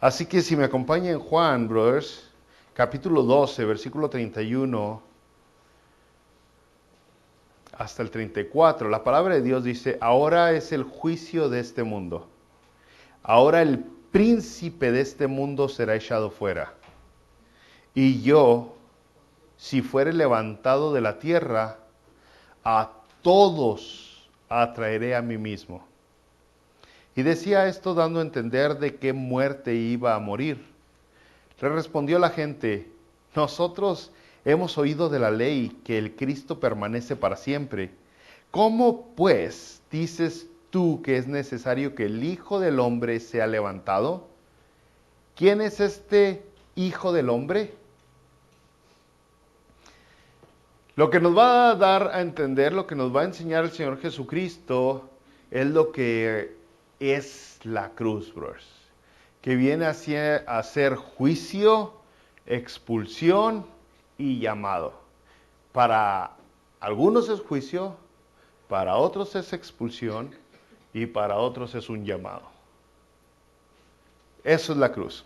Así que si me acompaña en Juan, brothers, capítulo 12, versículo 31 hasta el 34, la palabra de Dios dice: ahora es el juicio de este mundo. Ahora el príncipe de este mundo será echado fuera. Y yo, si fuere levantado de la tierra, a todos atraeré a mí mismo. Y decía esto dando a entender de qué muerte iba a morir. Le respondió la gente: nosotros hemos oído de la ley que el Cristo permanece para siempre. ¿Cómo pues dices tú que es necesario que el Hijo del Hombre sea levantado? ¿Quién es este Hijo del Hombre? Lo que nos va a dar a entender, lo que nos va a enseñar el Señor Jesucristo, es lo que es la cruz, brothers. Que viene a ser juicio, expulsión y llamado. Para algunos es juicio, para otros es expulsión y para otros es un llamado. Eso es la cruz.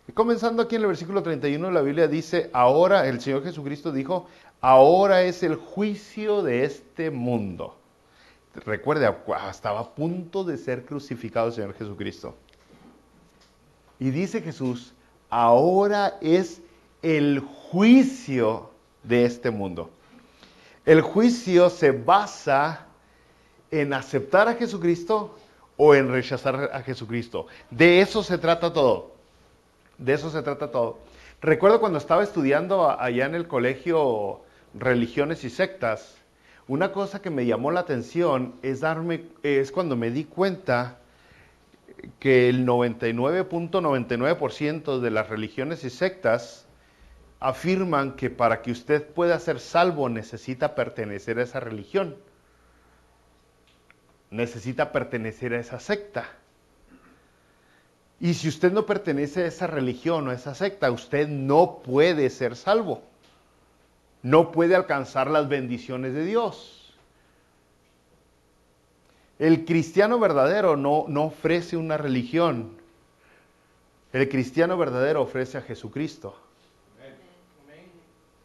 Y comenzando aquí en el versículo 31, la Biblia dice: ahora, el Señor Jesucristo dijo, ahora es el juicio de este mundo. Recuerde, estaba a punto de ser crucificado el Señor Jesucristo. Y dice Jesús: ahora es el juicio de este mundo. El juicio se basa en aceptar a Jesucristo o en rechazar a Jesucristo. De eso se trata todo. De eso se trata todo. Recuerdo cuando estaba estudiando allá en el colegio Religiones y Sectas, una cosa que me llamó la atención es cuando me di cuenta que el 99.99% de las religiones y sectas afirman que para que usted pueda ser salvo necesita pertenecer a esa religión. Necesita pertenecer a esa secta. Y si usted no pertenece a esa religión o a esa secta, usted no puede ser salvo. No puede alcanzar las bendiciones de Dios. El cristiano verdadero no ofrece una religión. El cristiano verdadero ofrece a Jesucristo.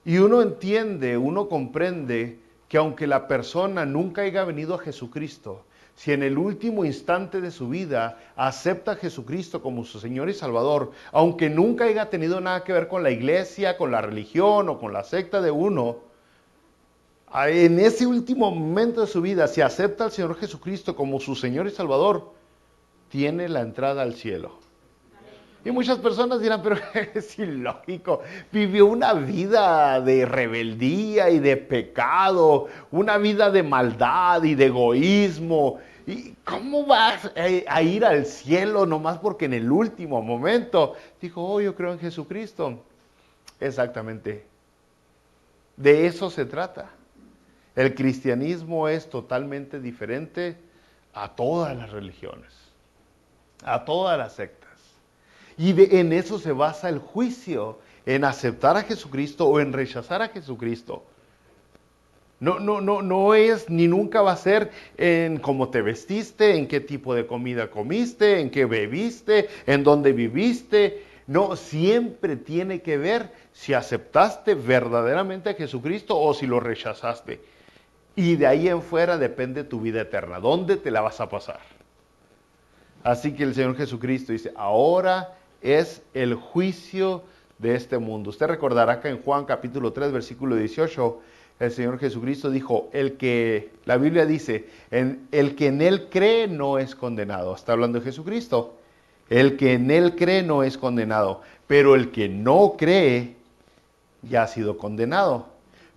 Y uno entiende, uno comprende que aunque la persona nunca haya venido a Jesucristo, si en el último instante de su vida acepta a Jesucristo como su Señor y Salvador, aunque nunca haya tenido nada que ver con la iglesia, con la religión o con la secta de uno, en ese último momento de su vida, si acepta al Señor Jesucristo como su Señor y Salvador, tiene la entrada al cielo. Y muchas personas dirán: pero es ilógico, vivió una vida de rebeldía y de pecado, una vida de maldad y de egoísmo. ¿Y cómo vas a ir al cielo nomás porque en el último momento dijo: oh, yo creo en Jesucristo? Exactamente. De eso se trata. El cristianismo es totalmente diferente a todas las religiones, a todas las sectas. Y en eso se basa el juicio, en aceptar a Jesucristo o en rechazar a Jesucristo. No es ni nunca va a ser en cómo te vestiste, en qué tipo de comida comiste, en qué bebiste, en dónde viviste. No, siempre tiene que ver si aceptaste verdaderamente a Jesucristo o si lo rechazaste. Y de ahí en fuera depende tu vida eterna. ¿Dónde te la vas a pasar? Así que el Señor Jesucristo dice: ahora es el juicio de este mundo. Usted recordará que en Juan capítulo 3, versículo 18, el Señor Jesucristo dijo: la Biblia dice, el que en Él cree no es condenado. Está hablando de Jesucristo. El que en Él cree no es condenado, pero el que no cree ya ha sido condenado,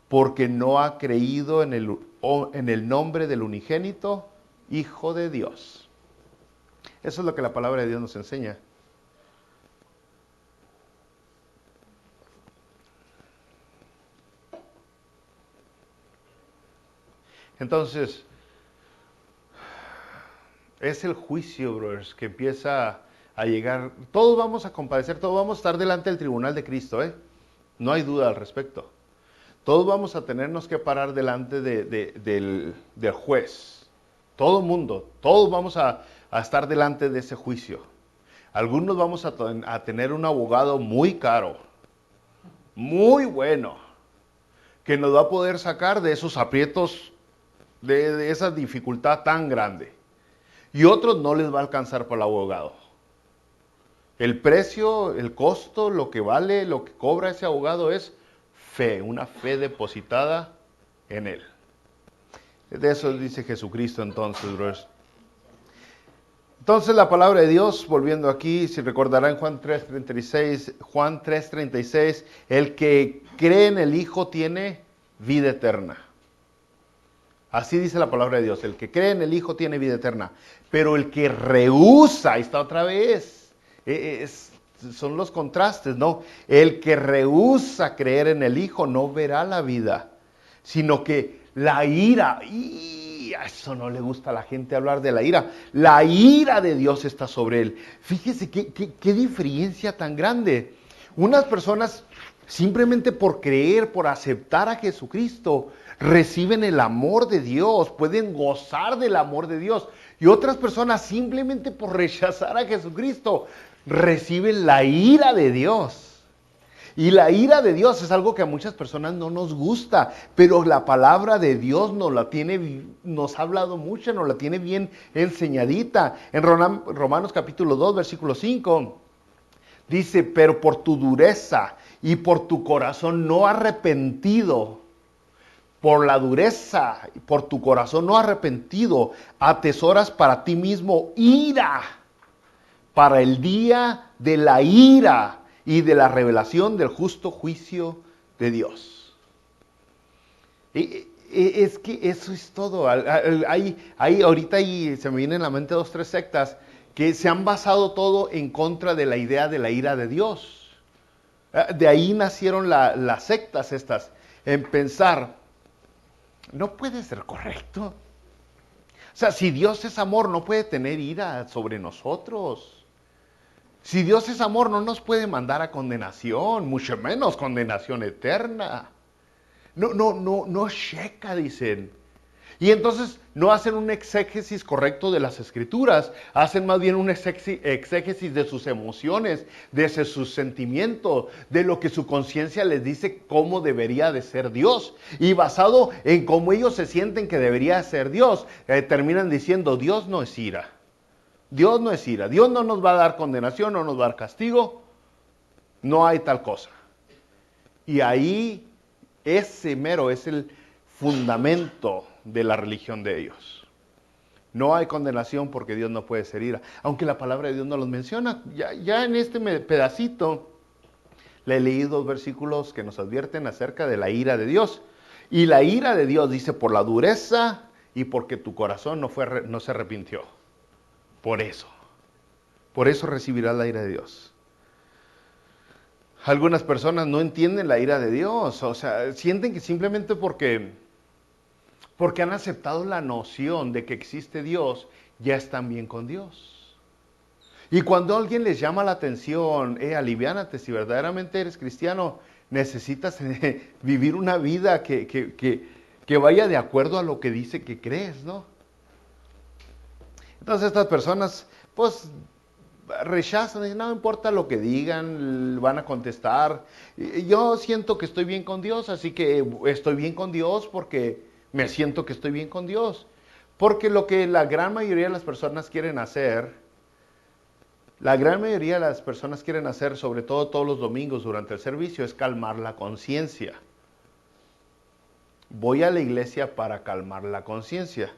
porque no ha creído en el nombre del unigénito Hijo de Dios. Eso es lo que la palabra de Dios nos enseña. Entonces, es el juicio, brothers, que empieza a llegar. Todos vamos a compadecer, todos vamos a estar delante del tribunal de Cristo, No hay duda al respecto. Todos vamos a tenernos que parar delante del juez. Todo el mundo, todos vamos a estar delante de ese juicio. Algunos vamos a tener un abogado muy caro, muy bueno, que nos va a poder sacar de esos aprietos, de esa dificultad tan grande. Y otros no les va a alcanzar para el abogado. El precio, el costo, lo que vale, lo que cobra ese abogado es fe, una fe depositada en él. De eso dice Jesucristo entonces, brothers. Entonces la palabra de Dios, volviendo aquí, si recordarán Juan 3:36, el que cree en el Hijo tiene vida eterna. Así dice la palabra de Dios, el que cree en el Hijo tiene vida eterna. Pero el que rehúsa, ahí está otra vez, son los contrastes, ¿no? El que rehúsa creer en el Hijo no verá la vida, sino que la ira, y a eso no le gusta a la gente hablar de la ira de Dios está sobre él. Fíjese qué diferencia tan grande. Unas personas simplemente por creer, por aceptar a Jesucristo, reciben el amor de Dios, pueden gozar del amor de Dios. Y otras personas simplemente por rechazar a Jesucristo, reciben la ira de Dios. Y la ira de Dios es algo que a muchas personas no nos gusta, pero la palabra de Dios nos ha hablado mucho, nos la tiene bien enseñadita. En Romanos capítulo 2, versículo 5, dice, pero por tu dureza y por tu corazón no arrepentido, por la dureza y por tu corazón no arrepentido, atesoras para ti mismo ira, para el día de la ira y de la revelación del justo juicio de Dios. Es que eso es todo. Ahorita se me vienen a la mente 2, 3 sectas que se han basado todo en contra de la idea de la ira de Dios. De ahí nacieron las sectas estas, en pensar, no puede ser correcto. O sea, si Dios es amor, no puede tener ira sobre nosotros. Si Dios es amor, no nos puede mandar a condenación, mucho menos condenación eterna. No checa, dicen. Y entonces no hacen un exégesis correcto de las escrituras, hacen más bien un exégesis de sus emociones, de sus sentimientos, de lo que su conciencia les dice cómo debería de ser Dios. Y basado en cómo ellos se sienten que debería ser Dios, terminan diciendo, Dios no es ira. Dios no es ira. Dios no nos va a dar condenación, no nos va a dar castigo. No hay tal cosa. Y ahí ese mero es el fundamento de la religión de ellos. No hay condenación porque Dios no puede ser ira. Aunque la palabra de Dios no los menciona. Ya en este pedacito le he leído 2 versículos que nos advierten acerca de la ira de Dios. Y la ira de Dios dice por la dureza y porque tu corazón no se arrepintió. Por eso recibirás la ira de Dios. Algunas personas no entienden la ira de Dios, o sea, sienten que simplemente porque han aceptado la noción de que existe Dios, ya están bien con Dios. Y cuando alguien les llama la atención, aliviánate, si verdaderamente eres cristiano, necesitas vivir una vida que vaya de acuerdo a lo que dice que crees, ¿no? Entonces estas personas, pues, rechazan, dicen, no importa lo que digan, van a contestar. Yo siento que estoy bien con Dios, así que estoy bien con Dios porque me siento que estoy bien con Dios. Porque lo que la gran mayoría de las personas quieren hacer, sobre todo todos los domingos durante el servicio, es calmar la conciencia. Voy a la iglesia para calmar la conciencia.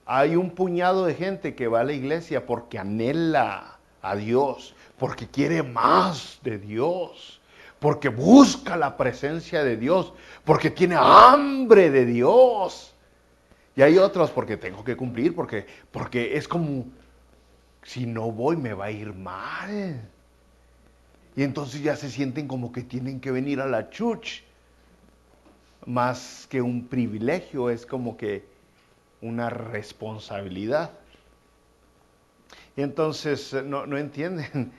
Hay un puñado de gente que va a la iglesia porque anhela a Dios, porque quiere más de Dios, porque busca la presencia de Dios, porque tiene hambre de Dios. Y hay otros porque tengo que cumplir, porque es como, si no voy me va a ir mal. Y entonces ya se sienten como que tienen que venir a la church. Más que un privilegio, es como que una responsabilidad. Y entonces no entienden.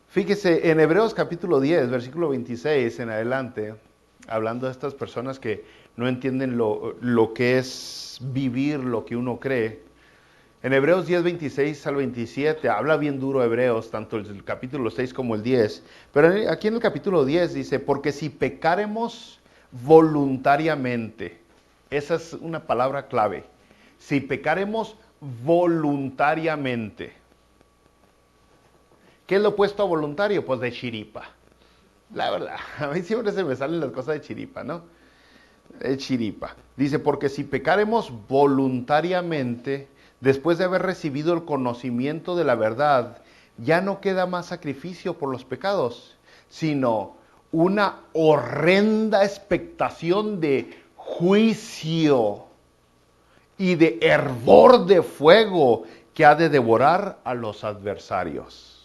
Fíjese, en Hebreos capítulo 10, versículo 26 en adelante, hablando de estas personas que no entienden lo que es vivir lo que uno cree, En Hebreos 10, 26 al 27, habla bien duro Hebreos, tanto el capítulo 6 como el 10. Pero aquí en el capítulo 10 dice, porque si pecáremos voluntariamente, esa es una palabra clave, si pecáremos voluntariamente. ¿Qué es lo opuesto a voluntario? Pues de chiripa. La verdad, a mí siempre se me salen las cosas de chiripa, ¿no? De chiripa. Dice, porque si pecáremos voluntariamente, después de haber recibido el conocimiento de la verdad, ya no queda más sacrificio por los pecados, sino una horrenda expectación de juicio y de hervor de fuego que ha de devorar a los adversarios.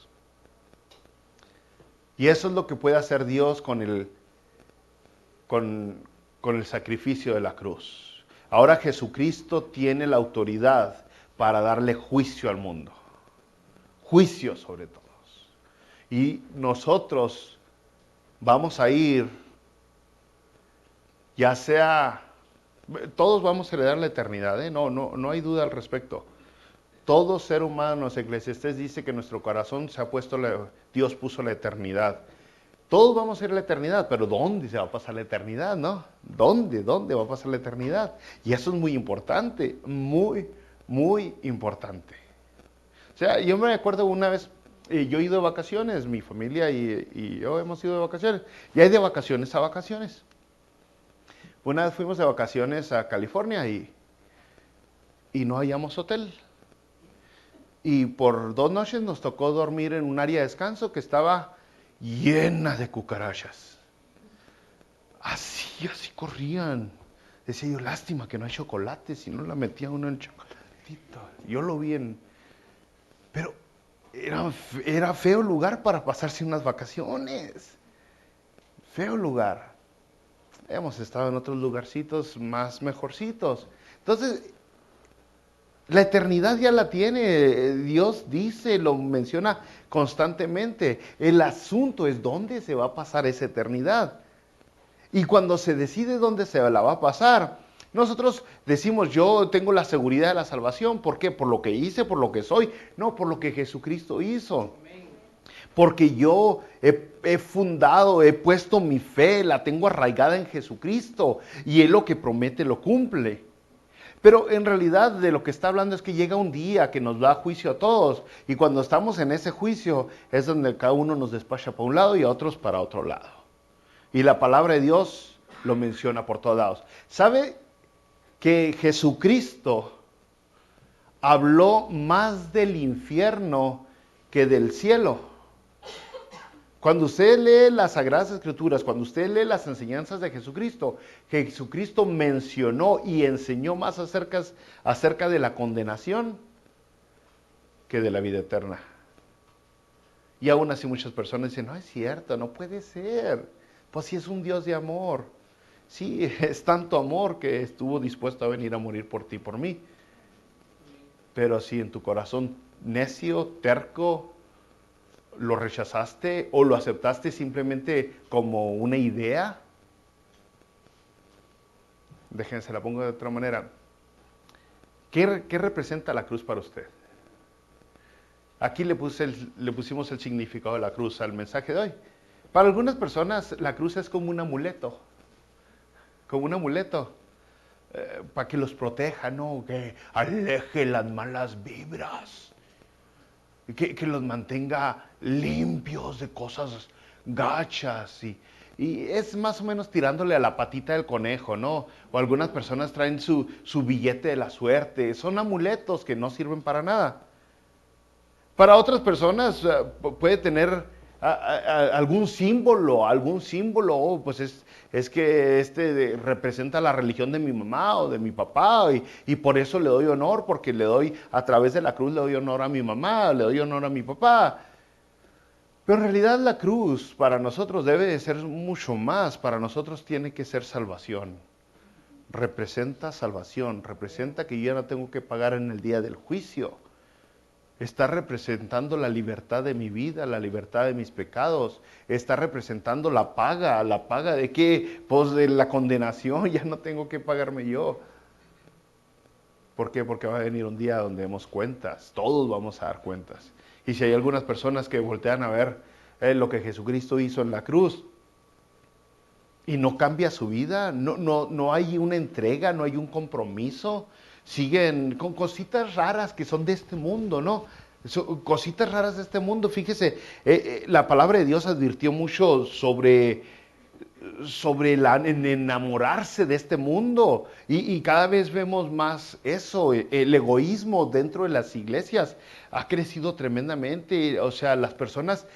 Y eso es lo que puede hacer Dios con el sacrificio de la cruz. Ahora Jesucristo tiene la autoridad para darle juicio al mundo. Juicio sobre todos. Y nosotros vamos a ir, ya sea, todos vamos a heredar la eternidad, ¿eh? No hay duda al respecto. Todo ser humano, Eclesiastés dice que nuestro corazón se ha puesto, Dios puso la eternidad. Todos vamos a ir a la eternidad, pero ¿dónde se va a pasar la eternidad, no? ¿Dónde va a pasar la eternidad? Y eso es muy importante, muy, muy importante. O sea, yo me acuerdo una vez, yo he ido de vacaciones, mi familia y yo hemos ido de vacaciones, y hay de vacaciones a vacaciones. Una vez fuimos de vacaciones a California y no hallamos hotel. Y por 2 noches nos tocó dormir en un área de descanso que estaba llena de cucarachas. Así corrían. Decía yo, lástima que no hay chocolate, si no la metía uno en chocolatito. Yo lo vi Pero era feo lugar para pasarse unas vacaciones. Feo lugar. Hemos estado en otros lugarcitos más mejorcitos. Entonces, la eternidad ya la tiene, Dios dice, lo menciona constantemente. El asunto es dónde se va a pasar esa eternidad. Y cuando se decide dónde se la va a pasar, nosotros decimos, yo tengo la seguridad de la salvación. ¿Por qué? Por lo que hice, por lo que soy. No, por lo que Jesucristo hizo. Porque yo he fundado, he puesto mi fe, la tengo arraigada en Jesucristo. Y Él lo que promete lo cumple. Pero en realidad de lo que está hablando es que llega un día que nos da juicio a todos. Y cuando estamos en ese juicio es donde cada uno nos despacha para un lado y a otros para otro lado. Y la palabra de Dios lo menciona por todos lados. ¿Sabe que Jesucristo habló más del infierno que del cielo? Cuando usted lee las Sagradas Escrituras, cuando usted lee las enseñanzas de Jesucristo, Jesucristo mencionó y enseñó más acerca de la condenación que de la vida eterna. Y aún así muchas personas dicen, no es cierto, no puede ser. Pues sí es un Dios de amor. Sí, es tanto amor que estuvo dispuesto a venir a morir por ti y por mí. Pero si en tu corazón necio, terco, ¿lo rechazaste o lo aceptaste simplemente como una idea? Déjense, la pongo de otra manera. ¿Qué representa la cruz para usted? Aquí le pusimos el significado de la cruz al mensaje de hoy. Para algunas personas la cruz es como un amuleto. Como un amuleto. Para que los proteja, ¿no? Que aleje las malas vibras. Que los mantenga limpios de cosas gachas y es más o menos tirándole a la patita del conejo, ¿no? O algunas personas traen su billete de la suerte, son amuletos que no sirven para nada. Para otras personas puede tener algún símbolo, pues es que representa la religión de mi mamá o de mi papá y por eso le doy honor, porque a través de la cruz le doy honor a mi mamá, le doy honor a mi papá. Pero en realidad la cruz para nosotros debe de ser mucho más, para nosotros tiene que ser salvación. Representa salvación, representa que yo ya no tengo que pagar en el día del juicio. Está representando la libertad de mi vida, la libertad de mis pecados. Está representando la paga de qué, pues de la condenación, ya no tengo que pagarme yo. ¿Por qué? Porque va a venir un día donde demos cuentas, todos vamos a dar cuentas. Y si hay algunas personas que voltean a ver lo que Jesucristo hizo en la cruz y no cambia su vida, no hay una entrega, no hay un compromiso, siguen con cositas raras que son de este mundo, ¿no? Cositas raras de este mundo. Fíjese, la palabra de Dios advirtió mucho sobre en enamorarse de este mundo y cada vez vemos más eso. El egoísmo dentro de las iglesias ha crecido tremendamente. O sea, las personas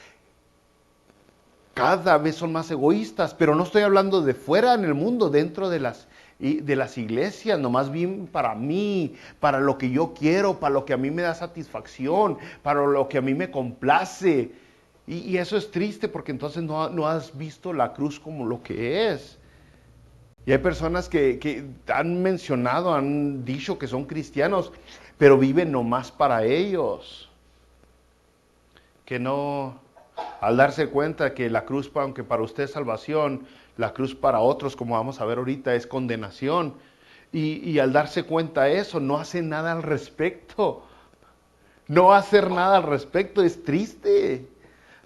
cada vez son más egoístas, pero no estoy hablando de fuera en el mundo, dentro de las iglesias, nomás bien para mí, para lo que yo quiero, para lo que a mí me da satisfacción, para lo que a mí me complace. Y eso es triste porque entonces no has visto la cruz como lo que es. Y hay personas que han mencionado, han dicho que son cristianos, pero viven nomás para ellos. Que no, al darse cuenta que la cruz, aunque para usted es salvación, la cruz para otros, como vamos a ver ahorita, es condenación. Y al darse cuenta de eso, no hace nada al respecto. No hacer nada al respecto es triste.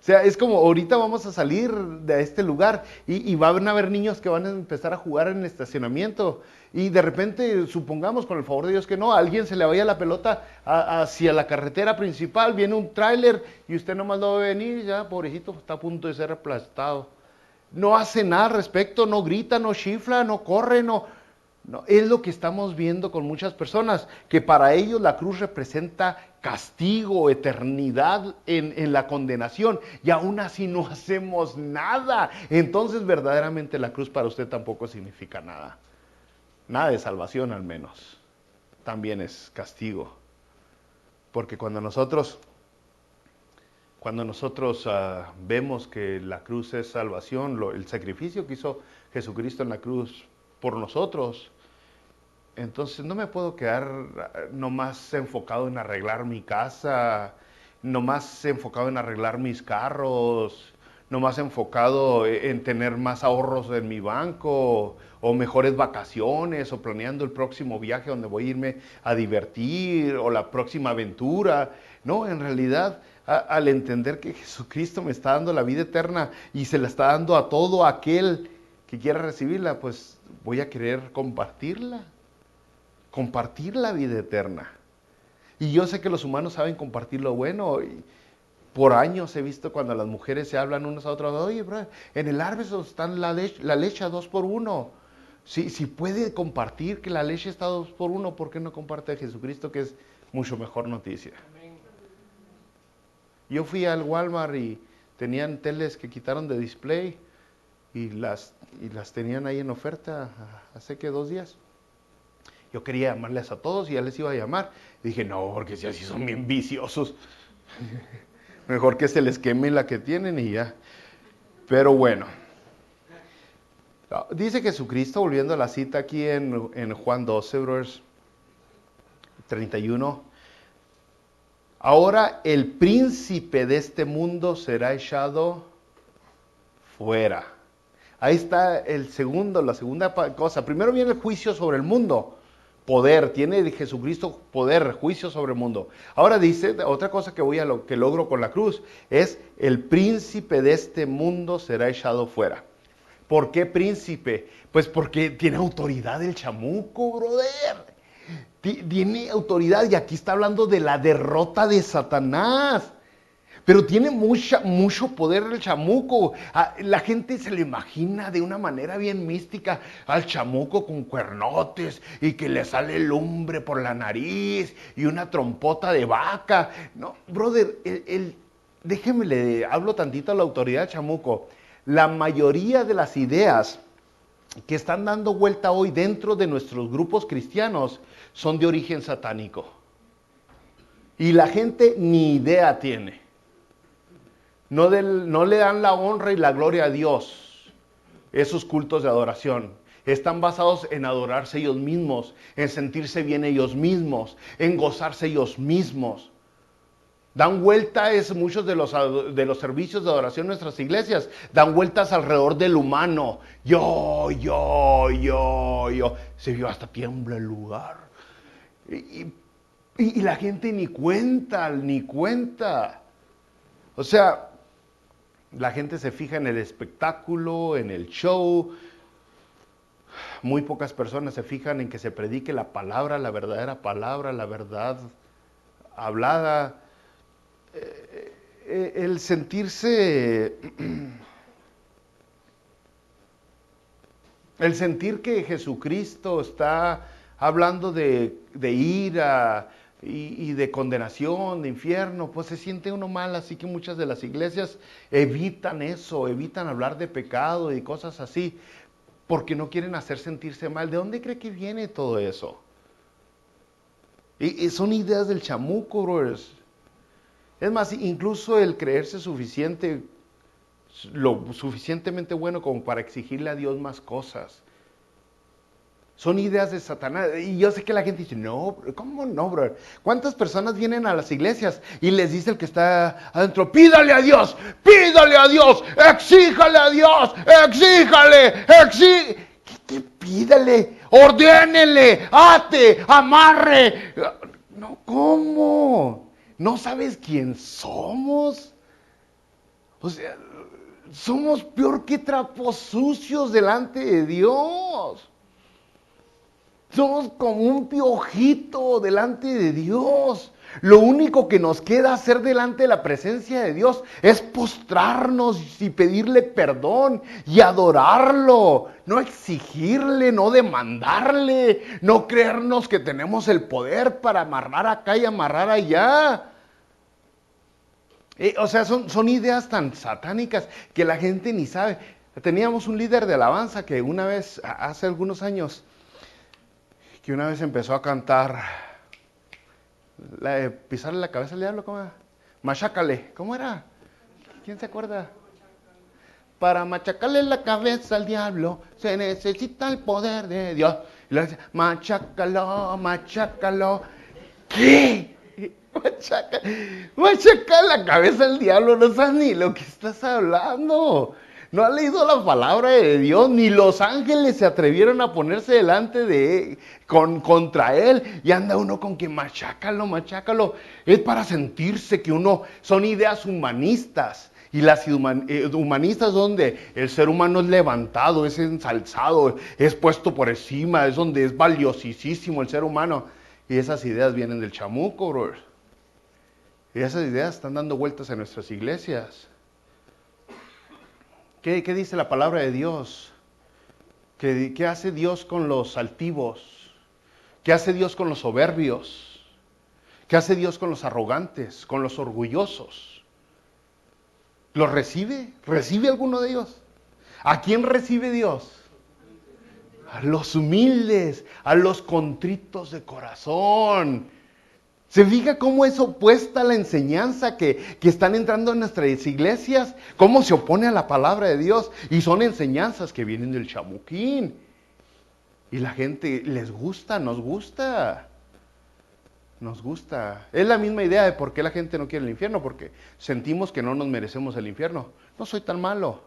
O sea, es como ahorita vamos a salir de este lugar y van a haber niños que van a empezar a jugar en el estacionamiento y de repente, supongamos con el favor de Dios que no, a alguien se le vaya la pelota hacia la carretera principal, viene un tráiler y usted nomás lo ve venir, ya pobrecito está a punto de ser aplastado. No hace nada al respecto, no grita, no chifla, no corre, no, es lo que estamos viendo con muchas personas, que para ellos la cruz representa castigo, eternidad en la condenación, y aún así no hacemos nada. Entonces verdaderamente la cruz para usted tampoco significa nada. Nada de salvación al menos. También es castigo. Porque cuando nosotros vemos que la cruz es salvación, el sacrificio que hizo Jesucristo en la cruz por nosotros, entonces no me puedo quedar nomás enfocado en arreglar mi casa, nomás enfocado en arreglar mis carros, nomás enfocado en tener más ahorros en mi banco, o mejores vacaciones, o planeando el próximo viaje donde voy a irme a divertir, o la próxima aventura. No, en realidad, al entender que Jesucristo me está dando la vida eterna y se la está dando a todo aquel que quiera recibirla, pues voy a querer compartir la vida eterna. Y yo sé que los humanos saben compartir lo bueno. Y por años he visto cuando las mujeres se hablan unas a otras, oye, bro, en el árbitro está la leche a 2 por 1. Si puede compartir que la leche está a 2 por 1, ¿por qué no comparte a Jesucristo, que es mucho mejor noticia? Yo fui al Walmart y tenían teles que quitaron de display y las tenían ahí en oferta hace que 2 días. Yo quería llamarles a todos y ya les iba a llamar. Dije, no, porque si así son bien viciosos. Mejor que se les queme la que tienen y ya. Pero bueno. Dice Jesucristo, volviendo a la cita aquí en Juan 12, brothers, 31. Ahora el príncipe de este mundo será echado fuera. Ahí está la segunda cosa. Primero viene el juicio sobre el mundo. Poder, tiene Jesucristo poder, juicio sobre el mundo. Ahora dice, otra cosa que logro con la cruz, es el príncipe de este mundo será echado fuera. ¿Por qué príncipe? Pues porque tiene autoridad el chamuco, brother. Tiene autoridad y aquí está hablando de la derrota de Satanás. Pero tiene mucho poder el chamuco. La gente se lo imagina de una manera bien mística al chamuco con cuernotes y que le sale lumbre por la nariz y una trompota de vaca. No, brother, déjeme le hablo tantito a la autoridad del chamuco. La mayoría de las ideas que están dando vuelta hoy dentro de nuestros grupos cristianos son de origen satánico. Y la gente ni idea tiene. No le dan la honra y la gloria a Dios, esos cultos de adoración. Están basados en adorarse ellos mismos, en sentirse bien ellos mismos, en gozarse ellos mismos. Dan vueltas, muchos de los servicios de adoración en nuestras iglesias, dan vueltas alrededor del humano. Yo. Se vio hasta tiembla el lugar. Y, y la gente ni cuenta, ni cuenta. O sea, la gente se fija en el espectáculo, en el show. Muy pocas personas se fijan en que se predique la palabra, la verdadera palabra, la verdad hablada. El sentirse, el sentir que Jesucristo está hablando de ira y de condenación, de infierno, pues se siente uno mal, así que muchas de las iglesias evitan eso, evitan hablar de pecado y cosas así, porque no quieren hacer sentirse mal. ¿De dónde cree que viene todo eso? Y son ideas del chamuco, brothers. Es más, incluso el creerse suficiente, lo suficientemente bueno como para exigirle a Dios más cosas. Son ideas de Satanás. Y yo sé que la gente dice, no, ¿cómo no, brother? ¿Cuántas personas vienen a las iglesias y les dice el que está adentro, pídale a Dios, exíjale a Dios, ¿Qué pídale? Ordénele, ate, amarre. No, ¿cómo? ¿No sabes quién somos? O sea, somos peor que trapos sucios delante de Dios. Somos como un piojito delante de Dios. Lo único que nos queda hacer delante de la presencia de Dios es postrarnos y pedirle perdón y adorarlo. No exigirle, no demandarle, no creernos que tenemos el poder para amarrar acá y amarrar allá. O sea, son ideas tan satánicas que la gente ni sabe. Teníamos un líder de alabanza que una vez, hace algunos años, que una vez empezó a cantar, pisarle la cabeza al diablo, ¿cómo era? Machácale, ¿cómo era? ¿Quién se acuerda? Para machacarle la cabeza al diablo se necesita el poder de Dios. Y luego decía, machácalo, machácalo. ¿Qué? Machacar la cabeza al diablo, no sabes ni lo que estás hablando. No ha leído la palabra de Dios, ni los ángeles se atrevieron a ponerse delante de él, contra él, y anda uno con que machácalo, machácalo. Es para sentirse que uno, son ideas humanistas, y las humanistas donde el ser humano es levantado, es ensalzado, es puesto por encima, es donde es valiosísimo el ser humano. Y esas ideas vienen del chamuco, bro. Y esas ideas están dando vueltas en nuestras iglesias. ¿Qué dice la palabra de Dios? ¿Qué hace Dios con los altivos? ¿Qué hace Dios con los soberbios? ¿Qué hace Dios con los arrogantes, con los orgullosos? ¿Los recibe? ¿Recibe alguno de ellos? ¿A quién recibe Dios? A los humildes, a los contritos de corazón. ¿Se fija cómo es opuesta a la enseñanza que están entrando en nuestras iglesias? ¿Cómo se opone a la palabra de Dios? Y son enseñanzas que vienen del chamuquín. Y la gente les gusta, nos gusta. Nos gusta. Es la misma idea de por qué la gente no quiere el infierno, porque sentimos que no nos merecemos el infierno. No soy tan malo.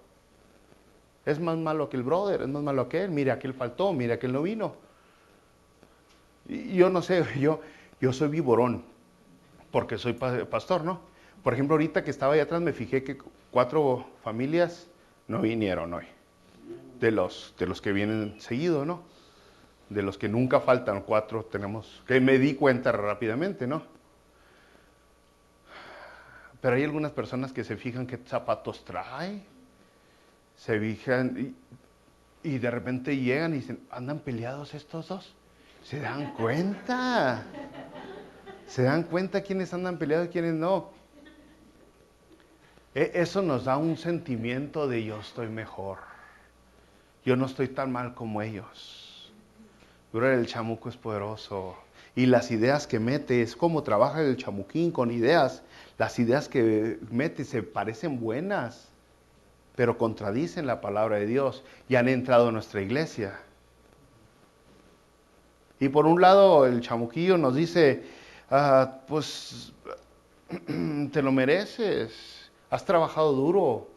Es más malo que el brother, es más malo que él. Mira, aquel faltó, mira, aquel no vino. Y yo no sé, yo soy viborón, porque soy pastor, ¿no? Por ejemplo, ahorita que estaba allá atrás me fijé que 4 familias no vinieron hoy. De los que vienen seguido, ¿no? De los que nunca faltan, 4 tenemos, que me di cuenta rápidamente, ¿no? Pero hay algunas personas que se fijan qué zapatos trae, se fijan y de repente llegan y dicen, ¿andan peleados estos dos? ¿Se dan cuenta? ¿Se dan cuenta quiénes andan peleados y quiénes no? Eso nos da un sentimiento de yo estoy mejor. Yo no estoy tan mal como ellos. Pero el chamuco es poderoso. Y las ideas que mete, es como trabaja el chamuquín con ideas. Las ideas que mete se parecen buenas, pero contradicen la palabra de Dios y han entrado a nuestra iglesia. Y por un lado el chamuquillo nos dice, pues te lo mereces, has trabajado duro,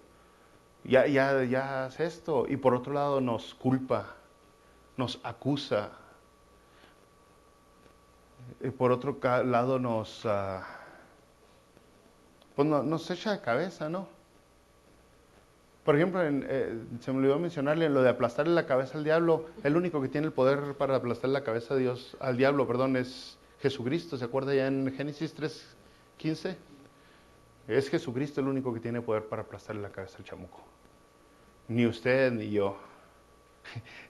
ya haz esto. Y por otro lado nos culpa, nos acusa. por otro lado pues nos echa de cabeza, ¿no? Por ejemplo, se me olvidó mencionarle en lo de aplastarle la cabeza al diablo. El único que tiene el poder para aplastar la cabeza al diablo, es Jesucristo. ¿Se acuerda ya en Génesis 3:15? Es Jesucristo el único que tiene poder para aplastarle la cabeza al chamuco. Ni usted ni yo.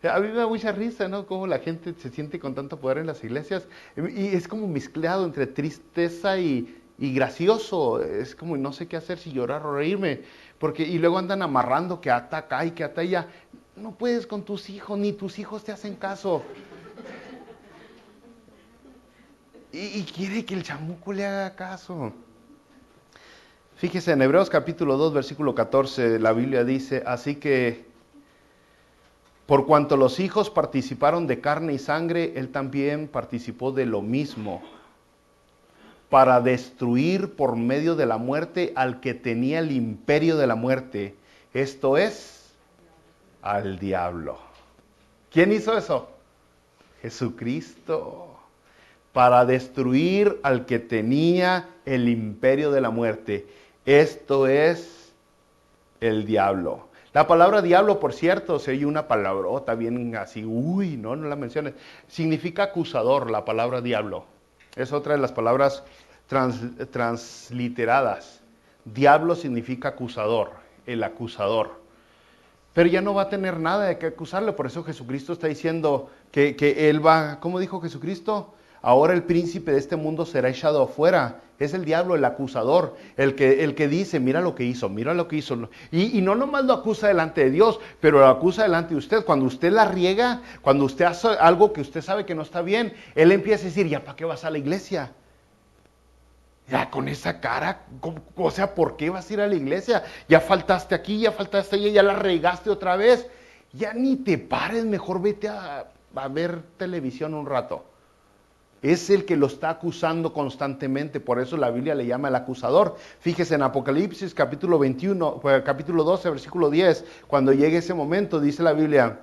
A mí me da mucha risa, ¿no? Cómo la gente se siente con tanto poder en las iglesias. Y es como mezclado entre tristeza y gracioso. Es como no sé qué hacer, si llorar o reírme. Y luego andan amarrando que ata acá y que ata allá. No puedes con tus hijos, ni tus hijos te hacen caso. Y quiere que el chamuco le haga caso. Fíjese, en Hebreos capítulo 2, versículo 14, la Biblia dice, así que por cuanto los hijos participaron de carne y sangre, él también participó de lo mismo, para destruir por medio de la muerte al que tenía el imperio de la muerte, esto es, al diablo. ¿Quién hizo eso? Jesucristo. Para destruir al que tenía el imperio de la muerte. Esto es el diablo. La palabra diablo, por cierto, se oye una palabrota bien así, no la menciones. Significa acusador, la palabra diablo. Es otra de las palabras transliteradas. Diablo significa acusador, el acusador. Pero ya no va a tener nada de qué acusarle, por eso Jesucristo está diciendo que él va, ¿cómo dijo Jesucristo? Ahora el príncipe de este mundo será echado afuera. Es el diablo, el acusador, el que dice, mira lo que hizo, mira lo que hizo. Y no nomás lo acusa delante de Dios, pero lo acusa delante de usted. Cuando usted la riega, cuando usted hace algo que usted sabe que no está bien, él empieza a decir, ¿ya para qué vas a la iglesia? Ya con esa cara, o sea, ¿por qué vas a ir a la iglesia? Ya faltaste aquí, ya faltaste allá, ya la regaste otra vez. Ya ni te pares, mejor vete a ver televisión un rato. Es el que lo está acusando constantemente, por eso la Biblia le llama el acusador. Fíjese en Apocalipsis capítulo 21, capítulo 12, versículo 10, cuando llegue ese momento, dice la Biblia,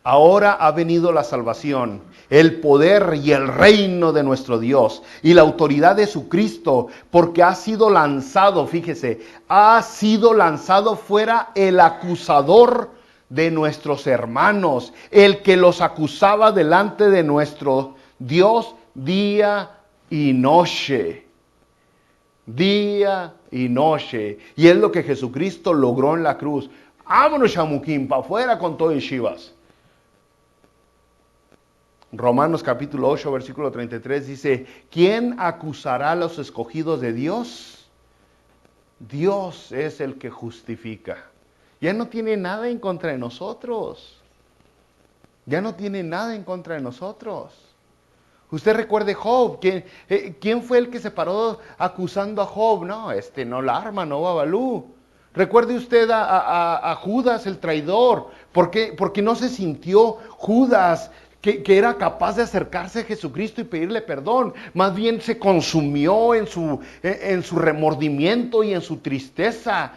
ahora ha venido la salvación, el poder y el reino de nuestro Dios y la autoridad de su Cristo, porque ha sido lanzado, fíjese, ha sido lanzado fuera el acusador de nuestros hermanos, el que los acusaba delante de nuestro Dios día y noche. Día y noche. Y es lo que Jesucristo logró en la cruz. Vámonos, chamuquín, para afuera con todo y chivas. Romanos capítulo 8, versículo 33 dice, ¿quién acusará a los escogidos de Dios? Dios es el que justifica. Ya no tiene nada en contra de nosotros. Ya no tiene nada en contra de nosotros. Usted recuerde Job, ¿quién fue el que se paró acusando a Job? No, no la arma, no Babalú. Recuerde usted a Judas el traidor, porque no se sintió Judas que era capaz de acercarse a Jesucristo y pedirle perdón. Más bien se consumió en su remordimiento y en su tristeza.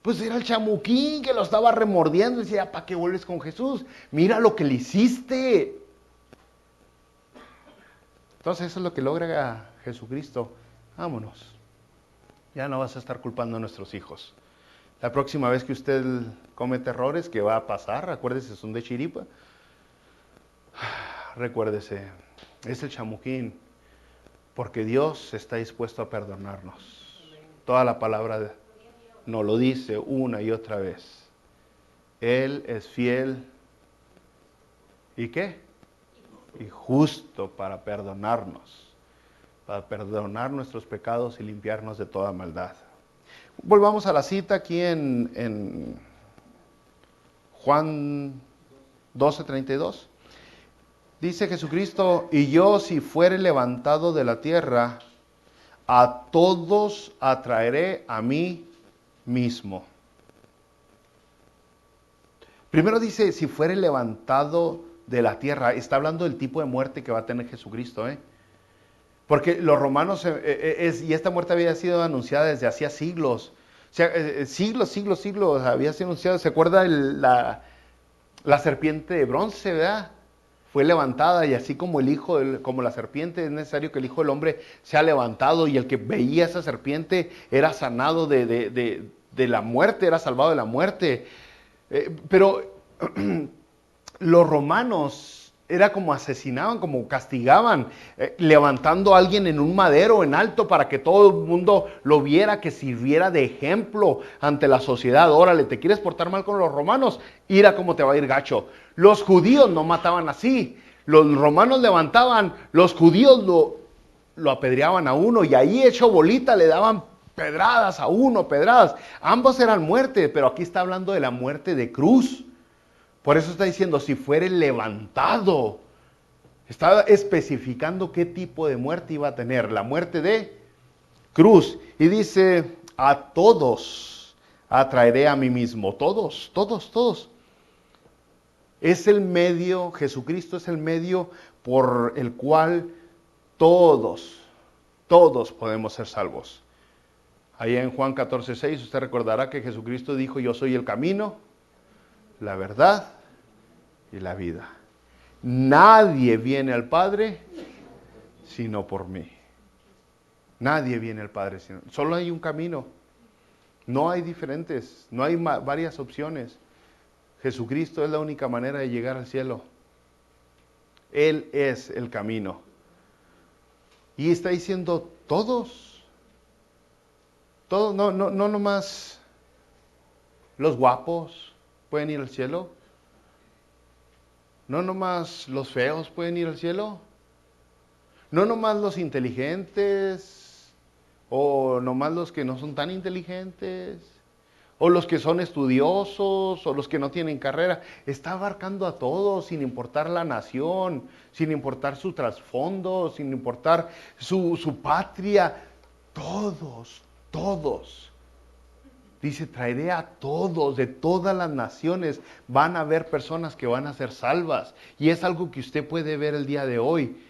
Pues era el chamuquín que lo estaba remordiendo y decía, ¿para qué vuelves con Jesús? Mira lo que le hiciste. Entonces eso es lo que logra Jesucristo. Vámonos. Ya no vas a estar culpando a nuestros hijos. La próxima vez que usted comete errores, que va a pasar, acuérdese, son de chiripa. Recuérdese, es el chamuquín, porque Dios está dispuesto a perdonarnos. Toda la palabra nos lo dice una y otra vez. Él es fiel. ¿Y qué? Y justo para perdonar nuestros pecados y limpiarnos de toda maldad. Volvamos a la cita aquí en Juan 12:32. Dice Jesucristo, y yo si fuere levantado de la tierra, a todos atraeré a mí mismo. Primero dice, si fuere levantado de la tierra, está hablando del tipo de muerte que va a tener Jesucristo, Porque los romanos, y esta muerte había sido anunciada desde hacía siglos, o sea, siglos, había sido anunciada. ¿Se acuerda la serpiente de bronce, verdad? fue levantada, y así como como la serpiente, es necesario que el Hijo del Hombre sea levantado, y el que veía esa serpiente era sanado de la muerte, era salvado de la muerte. Pero los romanos era como asesinaban, como castigaban, levantando a alguien en un madero en alto para que todo el mundo lo viera, que sirviera de ejemplo ante la sociedad. Órale, ¿te quieres portar mal con los romanos? Ira cómo te va a ir gacho. Los judíos no mataban así. Los romanos levantaban, los judíos lo apedreaban a uno, y ahí hecho bolita le daban pedradas a uno, pedradas. Ambos eran muerte, pero aquí está hablando de la muerte de cruz. Por eso está diciendo, si fuere levantado. Está especificando qué tipo de muerte iba a tener. La muerte de cruz. Y dice, a todos atraeré a mí mismo. Todos, todos, todos. Es el medio, Jesucristo es el medio por el cual todos podemos ser salvos. Ahí en Juan 14:6 usted recordará que Jesucristo dijo, yo soy el camino, la verdad y la vida. Nadie viene al Padre sino por mí. Nadie viene al Padre sino. Solo hay un camino. No hay diferentes, no hay varias opciones. Jesucristo es la única manera de llegar al cielo. Él es el camino. Y está diciendo todos. Todos, no nomás los guapos pueden ir al cielo. No nomás los feos pueden ir al cielo. No nomás los inteligentes, o nomás los que no son tan inteligentes, o los que son estudiosos, o los que no tienen carrera. Está abarcando a todos, sin importar la nación, sin importar su trasfondo, sin importar su patria. Todos, todos. Dice, traeré a todos, de todas las naciones. Van a haber personas que van a ser salvas. Y es algo que usted puede ver el día de hoy.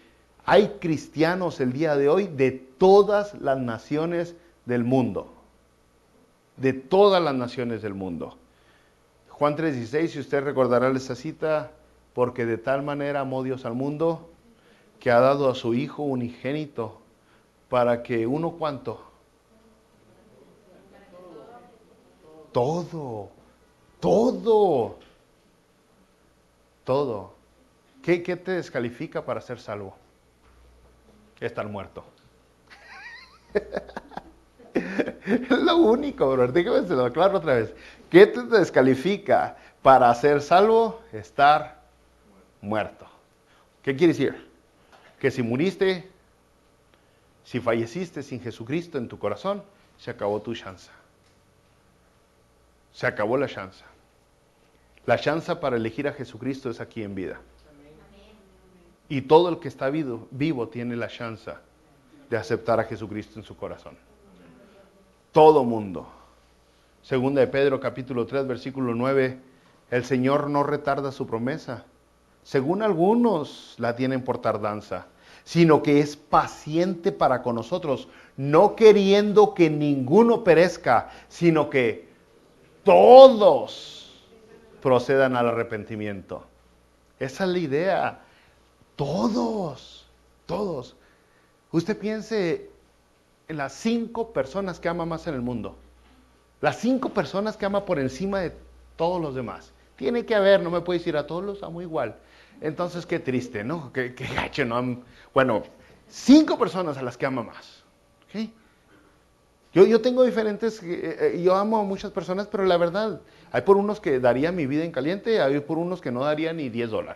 Hay cristianos el día de hoy de todas las naciones del mundo. De todas las naciones del mundo. Juan 3:16, si usted recordará esa cita, porque de tal manera amó Dios al mundo, que ha dado a su Hijo unigénito, para que uno, ¿cuánto? Todo. ¿Qué te descalifica para ser salvo? Estar muerto. Es lo único, bro. Déjame se lo aclaro otra vez. ¿Qué te descalifica para ser salvo? Estar muerto. ¿Qué quiere decir? Que si muriste, si falleciste sin Jesucristo en tu corazón, se acabó tu chance. Se acabó la chance. La chance para elegir a Jesucristo es aquí en vida. Y todo el que está vivo tiene la chance de aceptar a Jesucristo en su corazón. Todo mundo. Segunda de Pedro capítulo 3 versículo 9, el Señor no retarda su promesa, según algunos la tienen por tardanza, sino que es paciente para con nosotros, no queriendo que ninguno perezca, sino que todos procedan al arrepentimiento. Esa es la idea. Todos. Usted piense en las 5 personas que ama más en el mundo. Las 5 personas que ama por encima de todos los demás. Tiene que haber, no me puede decir a todos los amo igual. Entonces qué triste, ¿no? Qué gacho, ¿no? Bueno, 5 personas a las que ama más. ¿Okay? Yo tengo diferentes, yo amo a muchas personas, pero la verdad, hay por unos que daría mi vida en caliente, hay por unos que no daría ni $10.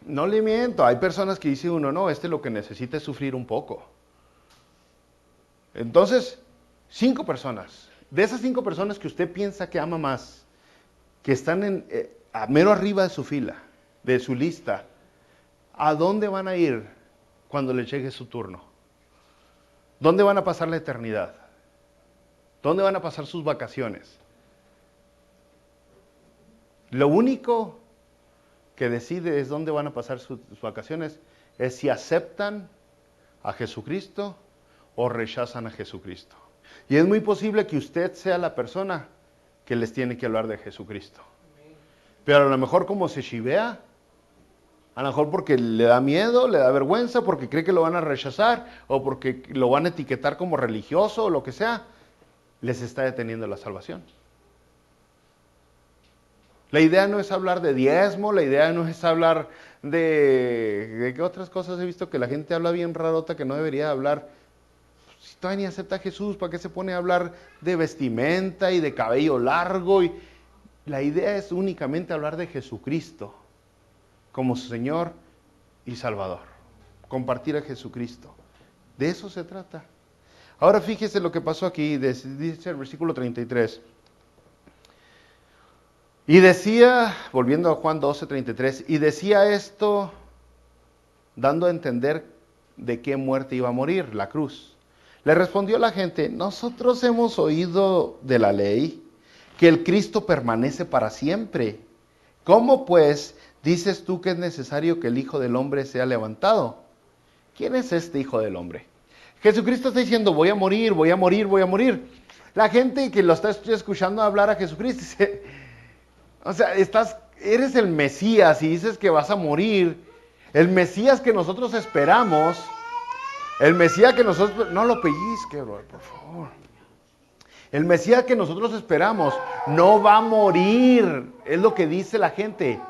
No le miento, hay personas que dice uno, no, lo que necesita es sufrir un poco. Entonces, 5 personas. De esas 5 personas que usted piensa que ama más, que están a mero arriba de su fila, de su lista, ¿a dónde van a ir cuando le llegue su turno? ¿Dónde van a pasar la eternidad? ¿Dónde van a pasar sus vacaciones? Lo único que decide es dónde van a pasar sus vacaciones, es si aceptan a Jesucristo o rechazan a Jesucristo. Y es muy posible que usted sea la persona que les tiene que hablar de Jesucristo. Pero a lo mejor como se chivea, a lo mejor porque le da miedo, le da vergüenza, porque cree que lo van a rechazar o porque lo van a etiquetar como religioso o lo que sea, les está deteniendo la salvación. La idea no es hablar de diezmo, la idea no es hablar de qué otras cosas he visto que la gente habla bien rarota que no debería hablar. Si todavía ni acepta a Jesús, ¿para qué se pone a hablar de vestimenta y de cabello largo? La idea es únicamente hablar de Jesucristo como su Señor y Salvador. Compartir a Jesucristo. De eso se trata. Ahora fíjese lo que pasó aquí, dice el versículo 33. Y decía, volviendo a Juan 12:33, y decía esto dando a entender de qué muerte iba a morir, la cruz. Le respondió la gente, nosotros hemos oído de la ley que el Cristo permanece para siempre. ¿Cómo pues dices tú que es necesario que el Hijo del Hombre sea levantado? ¿Quién es este Hijo del Hombre? Jesucristo está diciendo, voy a morir, voy a morir, voy a morir. La gente que lo está escuchando hablar a Jesucristo dice, o sea, eres el Mesías y dices que vas a morir. El Mesías que nosotros esperamos, el Mesías que nosotros, no lo pellizque, bro, por favor. El Mesías que nosotros esperamos no va a morir, es lo que dice la gente.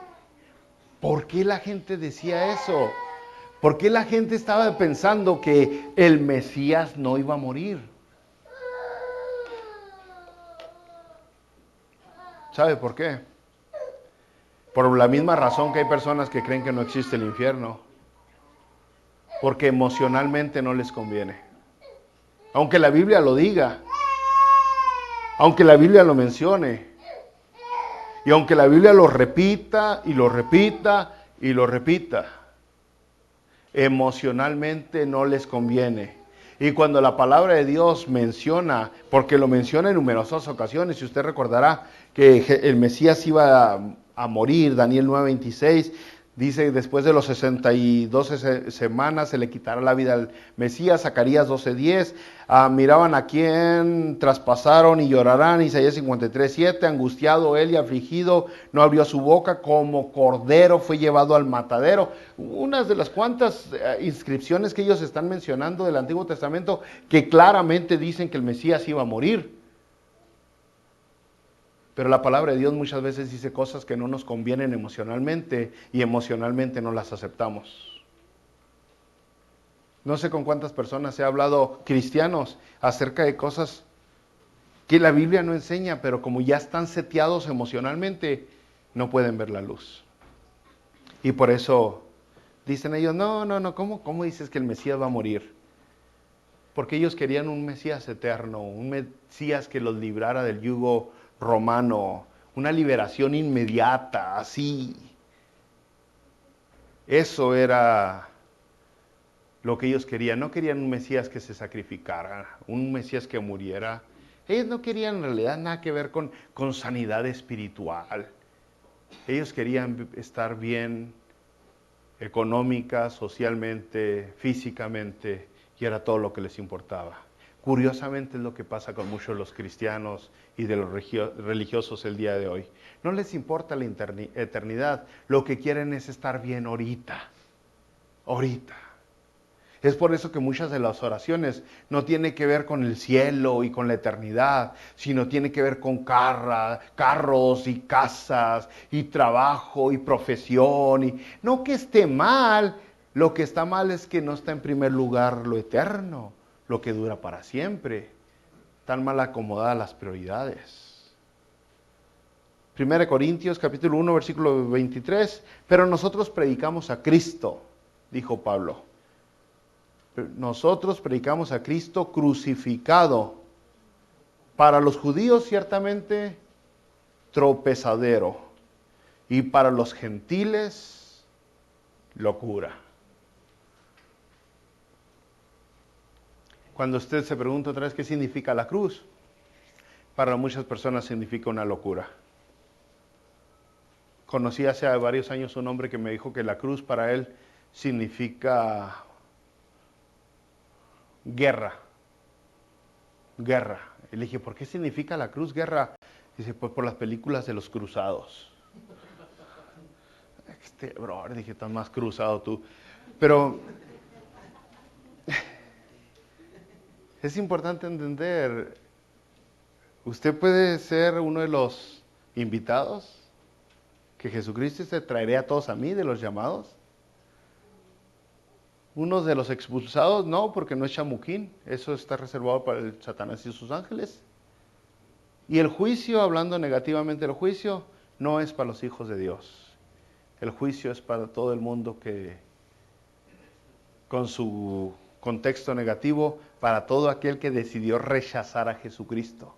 ¿Por qué la gente decía eso? ¿Por qué la gente estaba pensando que el Mesías no iba a morir? ¿Sabe por qué? Por la misma razón que hay personas que creen que no existe el infierno. Porque emocionalmente no les conviene. Aunque la Biblia lo diga. Aunque la Biblia lo mencione. Y aunque la Biblia lo repita y lo repita y lo repita. Emocionalmente no les conviene. Y cuando la palabra de Dios menciona, porque lo menciona en numerosas ocasiones, y usted recordará que el Mesías iba a morir, Daniel 9:26, dice, después de los 62 semanas se le quitará la vida al Mesías, Zacarías 12:10, miraban a quién traspasaron y llorarán, Isaías 53:7, angustiado él y afligido, no abrió su boca, como cordero fue llevado al matadero. Unas de las cuantas inscripciones que ellos están mencionando del Antiguo Testamento que claramente dicen que el Mesías iba a morir. Pero la palabra de Dios muchas veces dice cosas que no nos convienen emocionalmente y emocionalmente no las aceptamos. No sé con cuántas personas he hablado, cristianos, acerca de cosas que la Biblia no enseña, pero como ya están seteados emocionalmente, no pueden ver la luz. Y por eso dicen ellos, no, ¿cómo dices que el Mesías va a morir? Porque ellos querían un Mesías eterno, un Mesías que los librara del yugo romano, una liberación inmediata, así. Eso era lo que ellos querían. No querían un Mesías que se sacrificara, un Mesías que muriera. Ellos no querían en realidad nada que ver con sanidad espiritual. Ellos querían estar bien económica, socialmente, físicamente, y era todo lo que les importaba. Curiosamente es lo que pasa con muchos de los cristianos y de los religiosos el día de hoy. No les importa la eternidad, lo que quieren es estar bien ahorita. Ahorita. Es por eso que muchas de las oraciones no tienen que ver con el cielo y con la eternidad, sino tiene que ver con carros y casas y trabajo y profesión. Y no que esté mal, lo que está mal es que no está en primer lugar lo eterno, lo que dura para siempre. Están mal acomodadas las prioridades. 1 Corintios capítulo 1 versículo 23, pero nosotros predicamos a Cristo, dijo Pablo. Nosotros predicamos a Cristo crucificado. Para los judíos ciertamente tropezadero y para los gentiles locura. Cuando usted se pregunta otra vez qué significa la cruz, para muchas personas significa una locura. Conocí hace varios años un hombre que me dijo que la cruz para él significa guerra. Y le dije, ¿por qué significa la cruz guerra? Dice, pues por las películas de los cruzados. Bro, dije, estás más cruzado tú. Pero es importante entender, usted puede ser uno de los invitados que Jesucristo se traería a todos a mí, de los llamados. Unos de los expulsados, no, porque no es chamuquín. Eso está reservado para el Satanás y sus ángeles. Y el juicio, hablando negativamente del juicio, no es para los hijos de Dios. El juicio es para todo el mundo que, con su contexto negativo, para todo aquel que decidió rechazar a Jesucristo.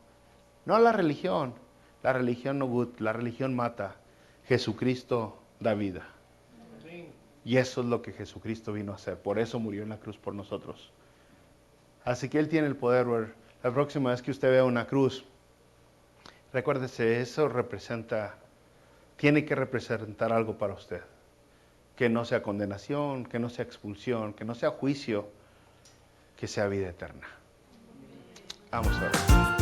No a la religión. La religión no, la religión mata. Jesucristo da vida. Y eso es lo que Jesucristo vino a hacer. Por eso murió en la cruz por nosotros. Así que Él tiene el poder. La próxima vez que usted vea una cruz, recuérdese, eso tiene que representar algo para usted. Que no sea condenación, que no sea expulsión, que no sea juicio, que sea vida eterna. Vamos a ver.